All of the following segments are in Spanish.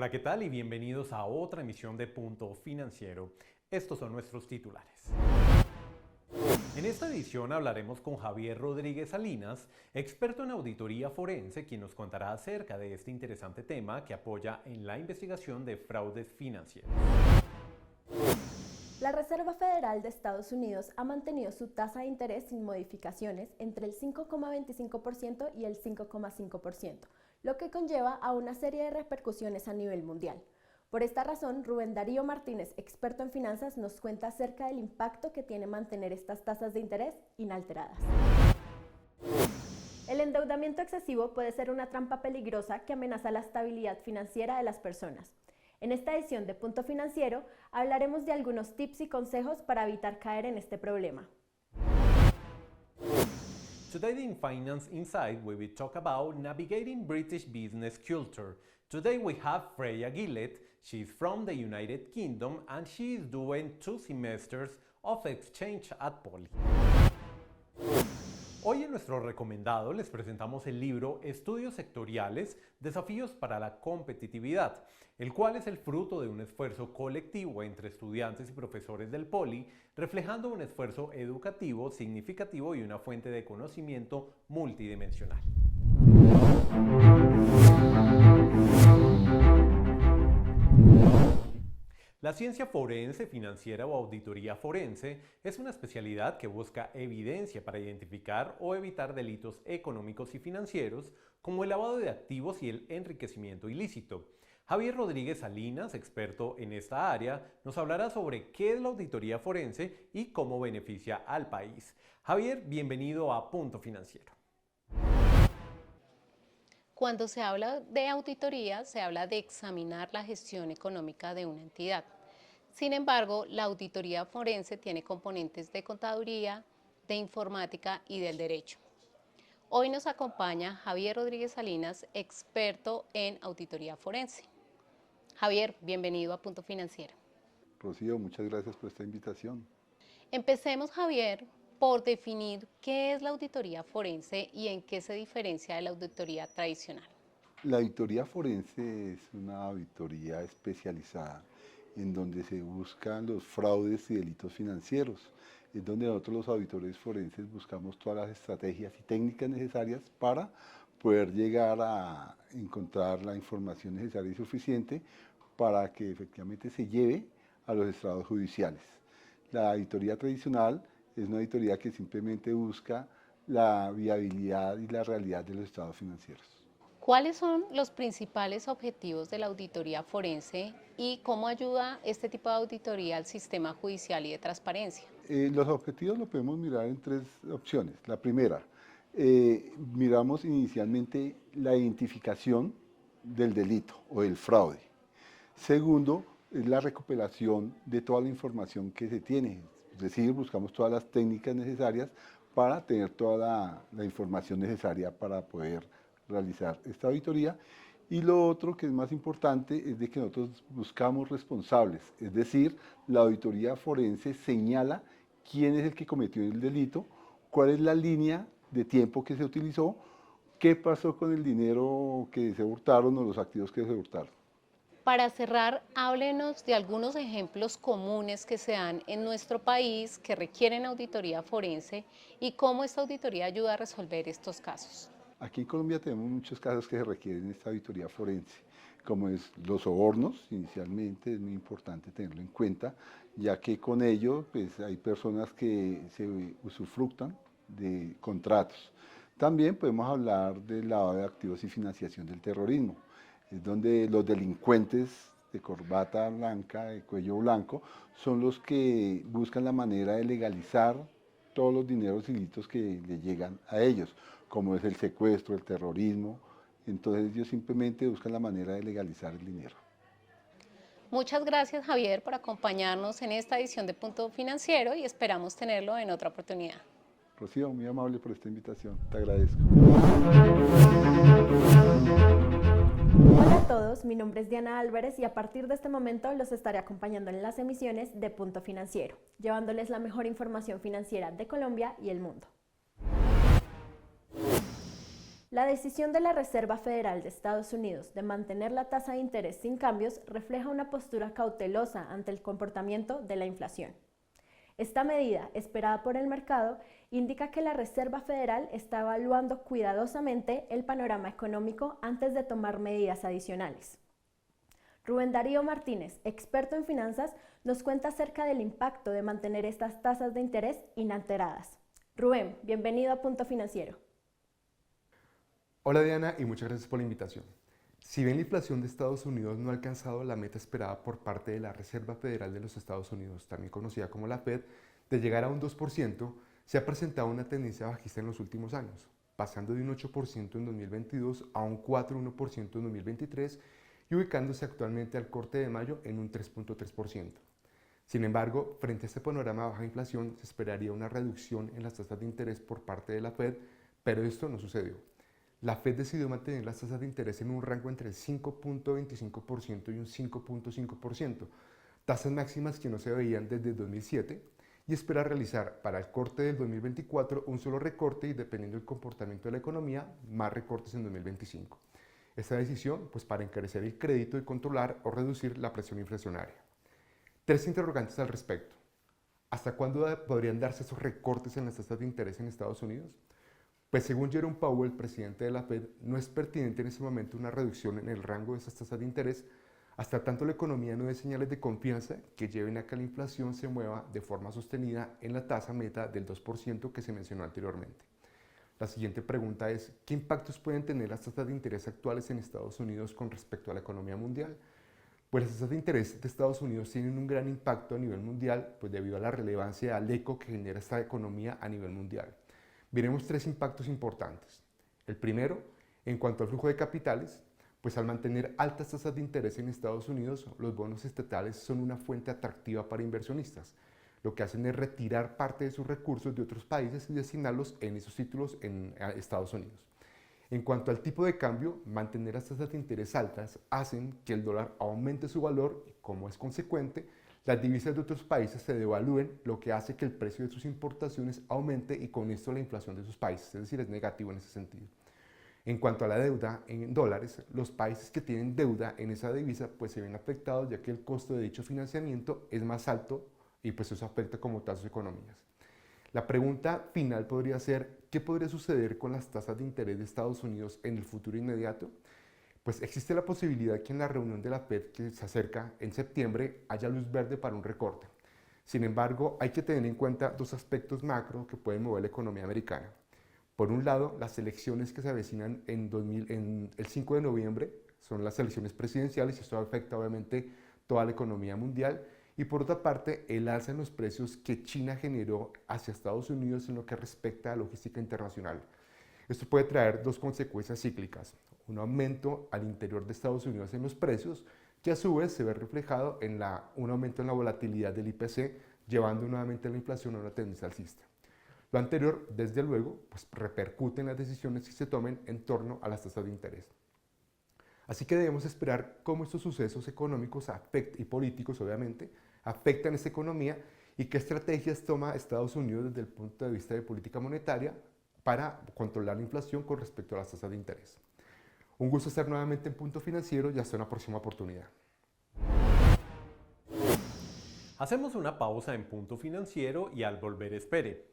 Hola, ¿qué tal? Y bienvenidos a otra emisión de Punto Financiero. Estos son nuestros titulares. En esta edición hablaremos con Javier Rodríguez Salinas, experto en auditoría forense, quien nos contará acerca de este interesante tema que apoya en la investigación de fraudes financieros. La Reserva Federal de Estados Unidos ha mantenido su tasa de interés sin modificaciones entre el 5,25% y el 5,5%, lo que conlleva a una serie de repercusiones a nivel mundial. Por esta razón, Rubén Darío Martínez, experto en finanzas, nos cuenta acerca del impacto que tiene mantener estas tasas de interés inalteradas. El endeudamiento excesivo puede ser una trampa peligrosa que amenaza la estabilidad financiera de las personas. En esta edición de Punto Financiero hablaremos de algunos tips y consejos para evitar caer en este problema. Today in Finance Insight, we will talk about navigating British business culture. Today we have Freya Gillett. She's from the United Kingdom and she is doing 2 semesters of exchange at Poly. Hoy en nuestro recomendado les presentamos el libro Estudios sectoriales, desafíos para la competitividad, el cual es el fruto de un esfuerzo colectivo entre estudiantes y profesores del Poly, reflejando un esfuerzo educativo significativo y una fuente de conocimiento multidimensional. La ciencia forense, financiera o auditoría forense es una especialidad que busca evidencia para identificar o evitar delitos económicos y financieros como el lavado de activos y el enriquecimiento ilícito. Javier Rodríguez Salinas, experto en esta área, nos hablará sobre qué es la auditoría forense y cómo beneficia al país. Javier, bienvenido a Punto Financiero. Cuando se habla de auditoría, se habla de examinar la gestión económica de una entidad. Sin embargo, la auditoría forense tiene componentes de contaduría, de informática y del derecho. Hoy nos acompaña Javier Rodríguez Salinas, experto en auditoría forense. Javier, bienvenido a Punto Financiero. Rocío, muchas gracias por esta invitación. Empecemos, Javier, por definir qué es la auditoría forense y en qué se diferencia de la auditoría tradicional. La auditoría forense es una auditoría especializada en donde se buscan los fraudes y delitos financieros. Es donde nosotros los auditores forenses buscamos todas las estrategias y técnicas necesarias para poder llegar a encontrar la información necesaria y suficiente para que efectivamente se lleve a los estrados judiciales. La auditoría tradicional es una auditoría que simplemente busca la viabilidad y la realidad de los estados financieros. ¿Cuáles son los principales objetivos de la auditoría forense y cómo ayuda este tipo de auditoría al sistema judicial y de transparencia? Los objetivos lo podemos mirar en 3 opciones. La primera, miramos inicialmente la identificación del delito o del fraude. Segundo, es la recuperación de toda la información que se tiene. Es decir, buscamos todas las técnicas necesarias para tener toda la información necesaria para poder realizar esta auditoría. Y lo otro que es más importante es de que nosotros buscamos responsables, es decir, la auditoría forense señala quién es el que cometió el delito, cuál es la línea de tiempo que se utilizó, qué pasó con el dinero que se hurtaron o los activos que se hurtaron. Para cerrar, háblenos de algunos ejemplos comunes que se dan en nuestro país que requieren auditoría forense y cómo esta auditoría ayuda a resolver estos casos. Aquí en Colombia tenemos muchos casos que se requieren esta auditoría forense, como es los sobornos. Inicialmente es muy importante tenerlo en cuenta, ya que con ello pues, hay personas que se usufructan de contratos. También podemos hablar del lavado de activos y financiación del terrorismo. Es donde los delincuentes de corbata blanca, de cuello blanco, son los que buscan la manera de legalizar todos los dineros ilícitos que le llegan a ellos, como es el secuestro, el terrorismo. Entonces ellos simplemente buscan la manera de legalizar el dinero. Muchas gracias, Javier, por acompañarnos en esta edición de Punto Financiero y esperamos tenerlo en otra oportunidad. Rocío, muy amable por esta invitación, te agradezco. Hola a todos, mi nombre es Diana Álvarez y a partir de este momento los estaré acompañando en las emisiones de Punto Financiero, llevándoles la mejor información financiera de Colombia y el mundo. La decisión de la Reserva Federal de Estados Unidos de mantener la tasa de interés sin cambios refleja una postura cautelosa ante el comportamiento de la inflación. Esta medida, esperada por el mercado, indica que la Reserva Federal está evaluando cuidadosamente el panorama económico antes de tomar medidas adicionales. Rubén Darío Martínez, experto en finanzas, nos cuenta acerca del impacto de mantener estas tasas de interés inalteradas. Rubén, bienvenido a Punto Financiero. Hola Diana y muchas gracias por la invitación. Si bien la inflación de Estados Unidos no ha alcanzado la meta esperada por parte de la Reserva Federal de los Estados Unidos, también conocida como la Fed, de llegar a un 2%, se ha presentado una tendencia bajista en los últimos años, pasando de un 8% en 2022 a un 4,1% en 2023 y ubicándose actualmente al corte de mayo en un 3,3%. Sin embargo, frente a este panorama de baja inflación, se esperaría una reducción en las tasas de interés por parte de la Fed, pero esto no sucedió. La Fed decidió mantener las tasas de interés en un rango entre el 5,25% y un 5,5%, tasas máximas que no se veían desde 2007, y espera realizar para el corte del 2024 un solo recorte y, dependiendo del comportamiento de la economía, más recortes en 2025. Esta decisión, pues, para encarecer el crédito y controlar o reducir la presión inflacionaria. Tres interrogantes al respecto. ¿Hasta cuándo podrían darse esos recortes en las tasas de interés en Estados Unidos? Pues según Jerome Powell, presidente de la Fed, no es pertinente en ese momento una reducción en el rango de esas tasas de interés hasta tanto la economía no dé señales de confianza que lleven a que la inflación se mueva de forma sostenida en la tasa meta del 2% que se mencionó anteriormente. La siguiente pregunta es, ¿qué impactos pueden tener las tasas de interés actuales en Estados Unidos con respecto a la economía mundial? Pues las tasas de interés de Estados Unidos tienen un gran impacto a nivel mundial, pues debido a la relevancia al eco que genera esta economía a nivel mundial. Veremos tres impactos importantes. El primero, en cuanto al flujo de capitales, pues al mantener altas tasas de interés en Estados Unidos, los bonos estatales son una fuente atractiva para inversionistas. Lo que hacen es retirar parte de sus recursos de otros países y destinarlos en esos títulos en Estados Unidos. En cuanto al tipo de cambio, mantener las tasas de interés altas hacen que el dólar aumente su valor y, como es consecuente, las divisas de otros países se devalúen, lo que hace que el precio de sus importaciones aumente y con esto la inflación de sus países, es decir, es negativo en ese sentido. En cuanto a la deuda en dólares, los países que tienen deuda en esa divisa pues se ven afectados ya que el costo de dicho financiamiento es más alto y pues eso afecta como tal sus economías. La pregunta final podría ser, ¿qué podría suceder con las tasas de interés de Estados Unidos en el futuro inmediato? Pues existe la posibilidad que en la reunión de la Fed que se acerca en septiembre haya luz verde para un recorte. Sin embargo, hay que tener en cuenta dos aspectos macro que pueden mover la economía americana. Por un lado, las elecciones que se avecinan en el 5 de noviembre son las elecciones presidenciales y esto afecta obviamente toda la economía mundial. Y por otra parte, el alza en los precios que China generó hacia Estados Unidos en lo que respecta a la logística internacional. Esto puede traer dos consecuencias cíclicas. Un aumento al interior de Estados Unidos en los precios, que a su vez se ve reflejado en un aumento en la volatilidad del IPC, llevando nuevamente la inflación a una tendencia alcista. Lo anterior, desde luego, pues repercute en las decisiones que se tomen en torno a las tasas de interés. Así que debemos esperar cómo estos sucesos económicos y políticos, obviamente, afectan esta economía y qué estrategias toma Estados Unidos desde el punto de vista de política monetaria para controlar la inflación con respecto a las tasas de interés. Un gusto estar nuevamente en Punto Financiero y hasta una próxima oportunidad. Hacemos una pausa en Punto Financiero y al volver espere.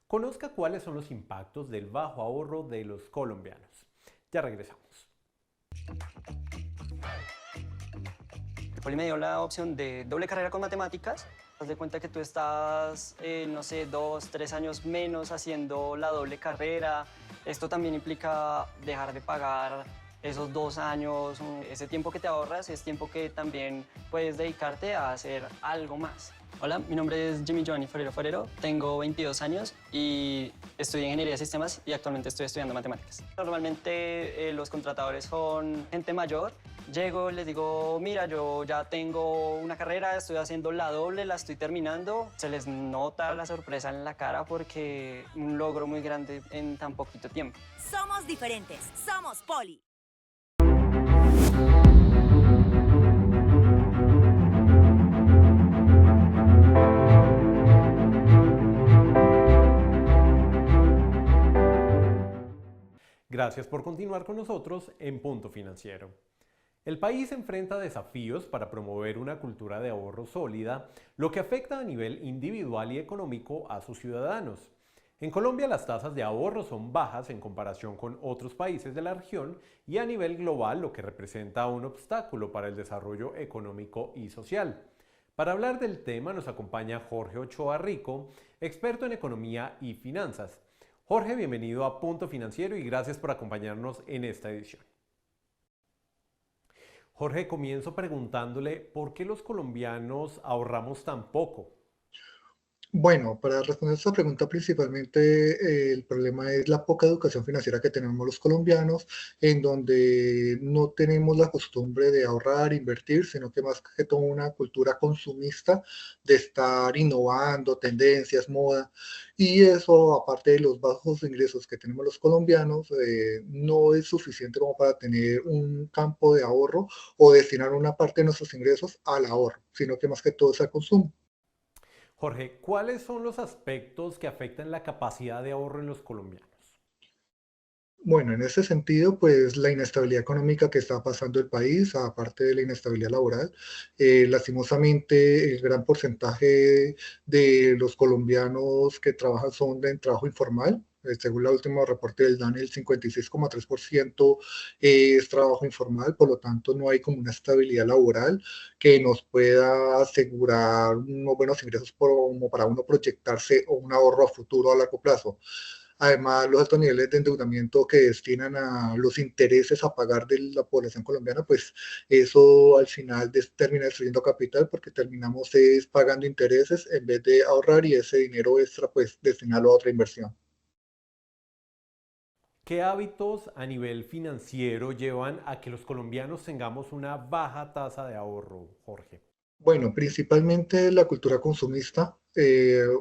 Conozca cuáles son los impactos del bajo ahorro de los colombianos. Ya regresamos. Poli me dio la opción de doble carrera con matemáticas. Haz de cuenta que tú estás, no sé, 2, 3 años menos haciendo la doble carrera. Esto también implica dejar de pagar esos 2 años. Ese tiempo que te ahorras es tiempo que también puedes dedicarte a hacer algo más. Hola, mi nombre es Jimmy Giovanni Forero, tengo 22 años y estudio Ingeniería de Sistemas y actualmente estoy estudiando Matemáticas. Normalmente los contratadores son gente mayor. Llego, les digo, mira, yo ya tengo una carrera, estoy haciendo la doble, la estoy terminando. Se les nota la sorpresa en la cara porque un logro muy grande en tan poquito tiempo. Somos diferentes, somos Poli. Gracias por continuar con nosotros en Punto Financiero. El país enfrenta desafíos para promover una cultura de ahorro sólida, lo que afecta a nivel individual y económico a sus ciudadanos. En Colombia las tasas de ahorro son bajas en comparación con otros países de la región y a nivel global, lo que representa un obstáculo para el desarrollo económico y social. Para hablar del tema nos acompaña Jorge Ochoa Rico, experto en economía y finanzas. Jorge, bienvenido a Punto Financiero y gracias por acompañarnos en esta edición. Jorge, comienzo preguntándole por qué los colombianos ahorramos tan poco. Bueno, para responder esta pregunta, principalmente el problema es la poca educación financiera que tenemos los colombianos, en donde no tenemos la costumbre de ahorrar, invertir, sino que más que todo una cultura consumista de estar innovando, tendencias, moda, y eso, aparte de los bajos ingresos que tenemos los colombianos, no es suficiente como para tener un campo de ahorro o destinar una parte de nuestros ingresos al ahorro, sino que más que todo es al consumo. Jorge, ¿cuáles son los aspectos que afectan la capacidad de ahorro en los colombianos? Bueno, en ese sentido, pues la inestabilidad económica que está pasando el país, aparte de la inestabilidad laboral, lastimosamente el gran porcentaje de los colombianos que trabajan son en trabajo informal. Según la última reporte del DANE, el 56,3% es trabajo informal, por lo tanto no hay como una estabilidad laboral que nos pueda asegurar unos buenos ingresos como para uno proyectarse o un ahorro a futuro a largo plazo. Además, los altos niveles de endeudamiento que destinan a los intereses a pagar de la población colombiana, pues eso al final termina destruyendo capital porque terminamos es pagando intereses en vez de ahorrar y ese dinero extra pues destinarlo a otra inversión. ¿Qué hábitos a nivel financiero llevan a que los colombianos tengamos una baja tasa de ahorro, Jorge? Bueno, principalmente la cultura consumista.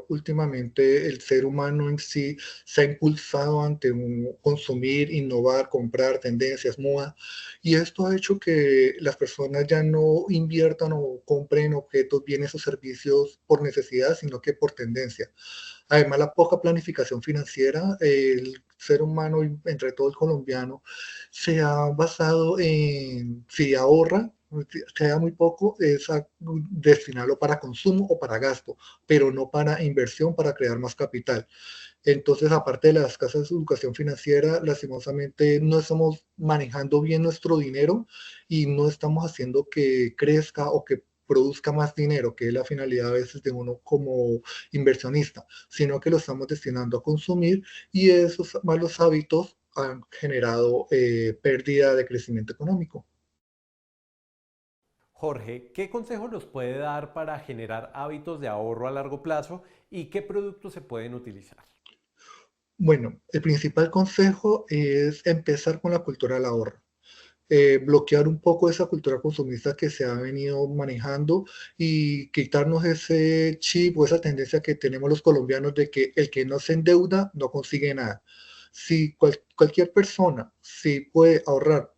Últimamente el ser humano en sí se ha impulsado ante un consumir, innovar, comprar tendencias, moda, y esto ha hecho que las personas ya no inviertan o compren objetos, bienes o servicios por necesidad, sino que por tendencia. Además, la poca planificación financiera, el ser humano, entre todo el colombiano, se ha basado en si ahorra, queda muy poco, es destinarlo para consumo o para gasto, pero no para inversión, para crear más capital. Entonces, aparte de las casas de educación financiera, lastimosamente no estamos manejando bien nuestro dinero y no estamos haciendo que crezca o que produzca más dinero, que es la finalidad a veces de uno como inversionista, sino que lo estamos destinando a consumir y esos malos hábitos han generado pérdida de crecimiento económico. Jorge, ¿qué consejo nos puede dar para generar hábitos de ahorro a largo plazo y qué productos se pueden utilizar? Bueno, el principal consejo es empezar con la cultura del ahorro. Bloquear un poco esa cultura consumista que se ha venido manejando y quitarnos ese chip o esa tendencia que tenemos los colombianos de que el que no se endeuda no consigue nada. Si cualquier persona si puede ahorrar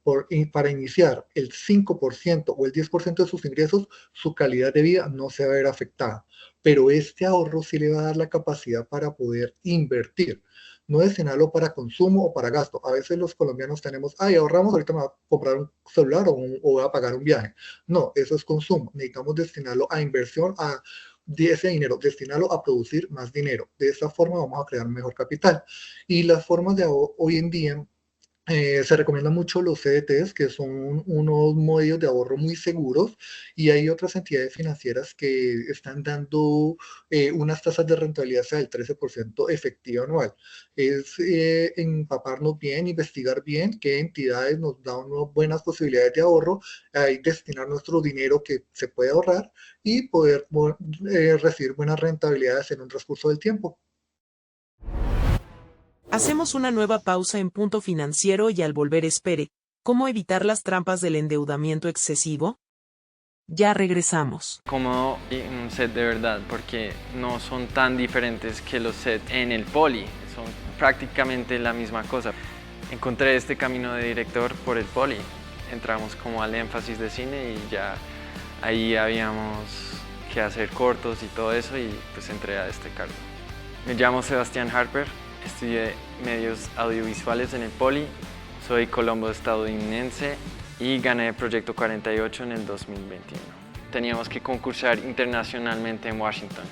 para iniciar el 5% o el 10% de sus ingresos, su calidad de vida no se va a ver afectada. Pero este ahorro sí le va a dar la capacidad para poder invertir, no destinarlo para consumo o para gasto. A veces los colombianos tenemos, ay, ahorramos, ahorita me voy a comprar un celular o voy a pagar un viaje. No, eso es consumo. Necesitamos destinarlo a inversión, de ese dinero, destinarlo a producir más dinero. De esa forma vamos a crear mejor capital. Y las formas de hoy en día se recomiendan mucho los CDTs, que son unos medios de ahorro muy seguros, y hay otras entidades financieras que están dando unas tasas de rentabilidad hasta del 13% efectiva anual. Es empaparnos bien, investigar bien qué entidades nos dan unas buenas posibilidades de ahorro, ahí destinar nuestro dinero que se puede ahorrar y poder recibir buenas rentabilidades en un transcurso del tiempo. Hacemos una nueva pausa en Punto Financiero y al volver espere, ¿cómo evitar las trampas del endeudamiento excesivo? Ya regresamos. Como un set de verdad, porque no son tan diferentes que los sets en el Poli, son prácticamente la misma cosa. Encontré este camino de director por el Poli, entramos como al énfasis de cine y ya ahí habíamos que hacer cortos y todo eso y pues entré a este cargo. Me llamo Sebastián Harper. Estudié medios audiovisuales en el Poli Soy colombo estadounidense y gané Proyecto 48 en el 2021. Teníamos que concursar internacionalmente en Washington.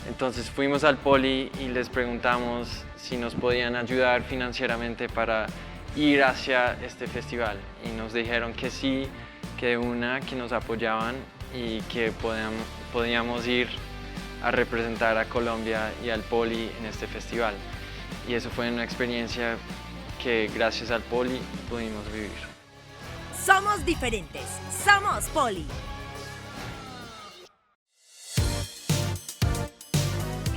Entonces fuimos al Poli y les preguntamos si nos podían ayudar financieramente para ir hacia este festival. Y nos dijeron que sí, que nos apoyaban y que podíamos ir a representar a Colombia y al Poli en este festival. Y eso fue una experiencia que gracias al Poli pudimos vivir. Somos diferentes. Somos Poli.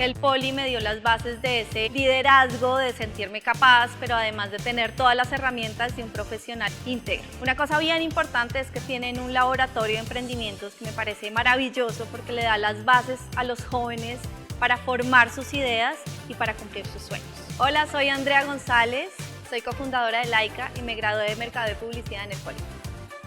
El Poli me dio las bases de ese liderazgo, de sentirme capaz, pero además de tener todas las herramientas de un profesional íntegro. Una cosa bien importante es que tienen un laboratorio de emprendimientos que me parece maravilloso porque le da las bases a los jóvenes para formar sus ideas y para cumplir sus sueños. Hola, soy Andrea González, soy cofundadora de Laika y me gradué de Mercado de Publicidad en el Poli.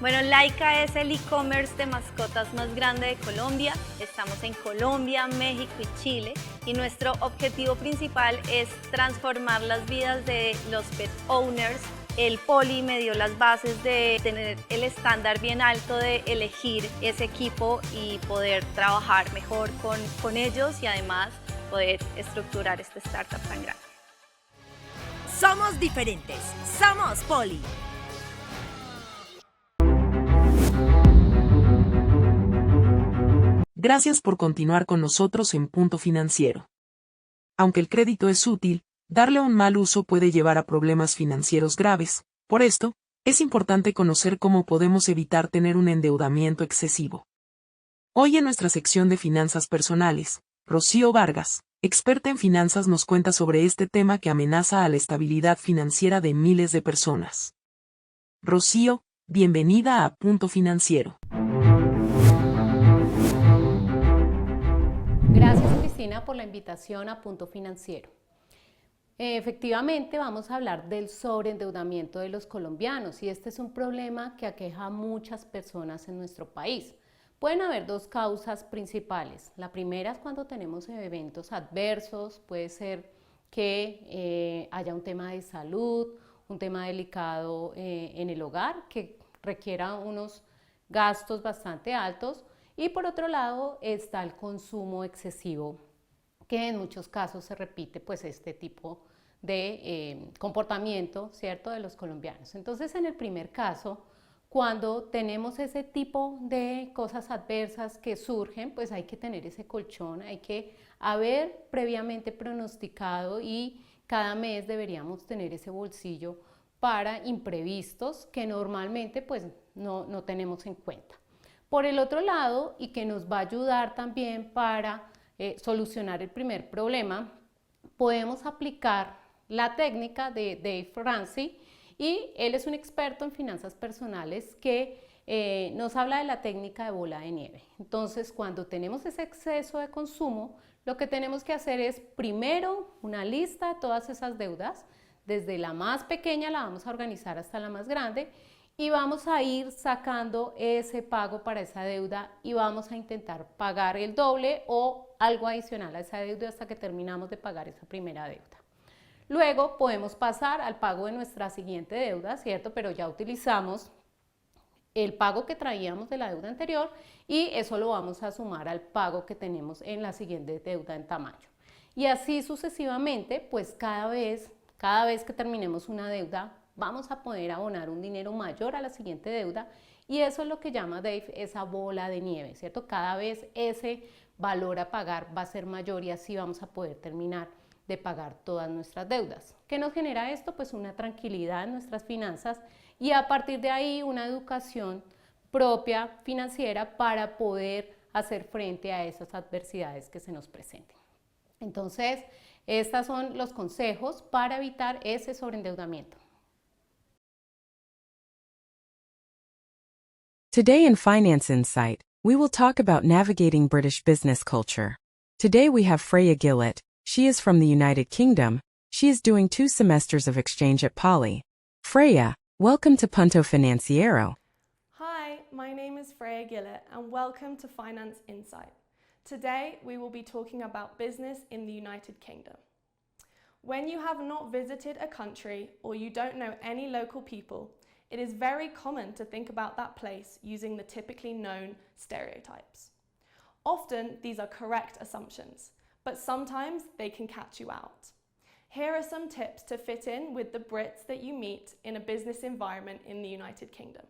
Bueno, Laika es el e-commerce de mascotas más grande de Colombia. Estamos en Colombia, México y Chile y nuestro objetivo principal es transformar las vidas de los pet owners. El Poli me dio las bases de tener el estándar bien alto de elegir ese equipo y poder trabajar mejor con ellos y además poder estructurar este startup tan grande. Somos diferentes. Somos Poli. Gracias por continuar con nosotros en Punto Financiero. Aunque el crédito es útil, darle un mal uso puede llevar a problemas financieros graves. Por esto, es importante conocer cómo podemos evitar tener un endeudamiento excesivo. Hoy en nuestra sección de finanzas personales, Rocío Vargas, experta en finanzas, nos cuenta sobre este tema que amenaza a la estabilidad financiera de miles de personas. Rocío, bienvenida a Punto Financiero. Gracias, Cristina, por la invitación a Punto Financiero. Efectivamente, vamos a hablar del sobreendeudamiento de los colombianos y este es un problema que aqueja a muchas personas en nuestro país. Pueden haber dos causas principales. La primera es cuando tenemos eventos adversos, puede ser que haya un tema de salud, un tema delicado en el hogar que requiera unos gastos bastante altos. Y por otro lado está el consumo excesivo, que en muchos casos se repite pues este tipo de comportamiento, ¿cierto?, de los colombianos. Entonces, en el primer caso, cuando tenemos ese tipo de cosas adversas que surgen, pues hay que tener ese colchón, hay que haber previamente pronosticado y cada mes deberíamos tener ese bolsillo para imprevistos que normalmente pues no tenemos en cuenta. Por el otro lado, y que nos va a ayudar también para solucionar el primer problema, podemos aplicar la técnica de Dave Ramsey y él es un experto en finanzas personales que nos habla de la técnica de bola de nieve. Entonces, cuando tenemos ese exceso de consumo, lo que tenemos que hacer es primero una lista de todas esas deudas, desde la más pequeña la vamos a organizar hasta la más grande y vamos a ir sacando ese pago para esa deuda y vamos a intentar pagar el doble o algo adicional a esa deuda hasta que terminamos de pagar esa primera deuda. Luego podemos pasar al pago de nuestra siguiente deuda, ¿cierto? Pero ya utilizamos el pago que traíamos de la deuda anterior y eso lo vamos a sumar al pago que tenemos en la siguiente deuda en tamaño. Y así sucesivamente, pues cada vez que terminemos una deuda, vamos a poder abonar un dinero mayor a la siguiente deuda y eso es lo que llama Dave esa bola de nieve, ¿cierto? Cada vez ese valor a pagar va a ser mayor y así vamos a poder terminar de pagar todas nuestras deudas. ¿Qué nos genera esto? Pues una tranquilidad en nuestras finanzas y a partir de ahí una educación propia financiera para poder hacer frente a esas adversidades que se nos presenten. Entonces, estos son los consejos para evitar ese sobreendeudamiento. Today in Finance Insight, we will talk about navigating British business culture. Today we have Freya Gillett. She is from the United Kingdom. She is doing 2 semesters of exchange at Poly. Freya, welcome to Punto Financiero. Hi, my name is Freya Gillett and welcome to Finance Insight. Today we will be talking about business in the United Kingdom. When you have not visited a country or you don't know any local people, it is very common to think about that place using the typically known stereotypes. Often, these are correct assumptions, but sometimes they can catch you out. Here are some tips to fit in with the Brits that you meet in a business environment in the United Kingdom.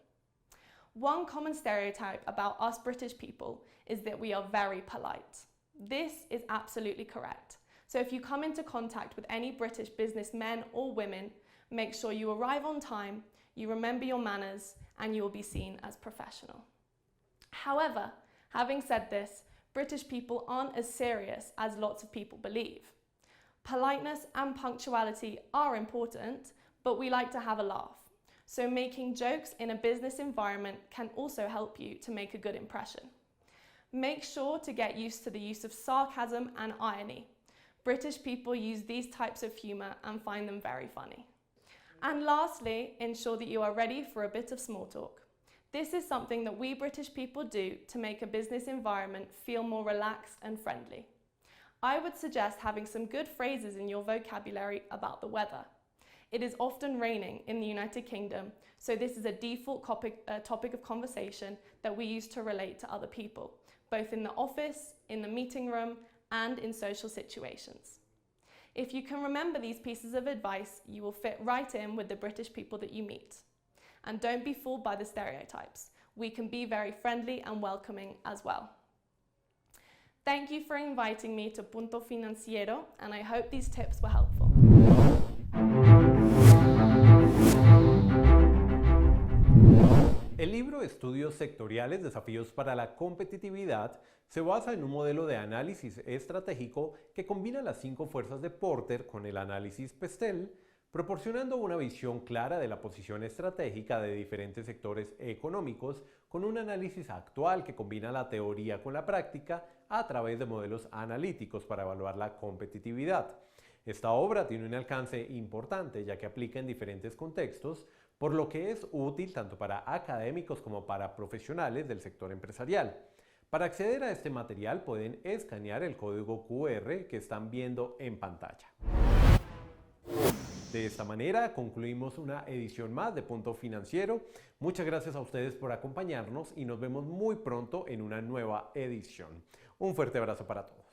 One common stereotype about us British people is that we are very polite. This is absolutely correct. So if you come into contact with any British businessmen or women, make sure you arrive on time, you remember your manners, and you will be seen as professional. However, having said this, British people aren't as serious as lots of people believe. Politeness and punctuality are important, but we like to have a laugh. So making jokes in a business environment can also help you to make a good impression. Make sure to get used to the use of sarcasm and irony. British people use these types of humour and find them very funny. And lastly, ensure that you are ready for a bit of small talk. This is something that we British people do to make a business environment feel more relaxed and friendly. I would suggest having some good phrases in your vocabulary about the weather. It is often raining in the United Kingdom, so this is a default topic of conversation that we use to relate to other people, both in the office, in the meeting room, and in social situations. If you can remember these pieces of advice, you will fit right in with the British people that you meet. And don't be fooled by the stereotypes. We can be very friendly and welcoming as well. Thank you for inviting me to Punto Financiero, and I hope these tips were helpful. El libro Estudios Sectoriales, Desafíos para la Competitividad se basa en un modelo de análisis estratégico que combina las 5 fuerzas de Porter con el análisis Pestel, proporcionando una visión clara de la posición estratégica de diferentes sectores económicos con un análisis actual que combina la teoría con la práctica a través de modelos analíticos para evaluar la competitividad. Esta obra tiene un alcance importante ya que aplica en diferentes contextos, por lo que es útil tanto para académicos como para profesionales del sector empresarial. Para acceder a este material pueden escanear el código QR que están viendo en pantalla. De esta manera concluimos una edición más de Punto Financiero. Muchas gracias a ustedes por acompañarnos y nos vemos muy pronto en una nueva edición. Un fuerte abrazo para todos.